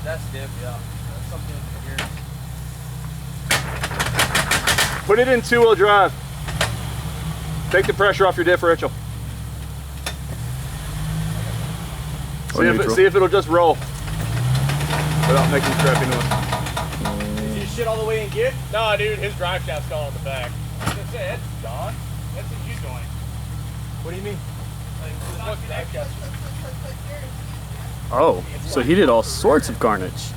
That's diff, yeah. That's something in here. Put it in two-wheel drive. Take the pressure off your differential. See if it'll just roll without making crappy noise. Did you shit all the way in gear? No, dude, his drive shaft's gone on the back. I was gonna say, that's gone. That's a U joint. What do you mean? Like, look, drive shaft. Oh, so he did all sorts of carnage.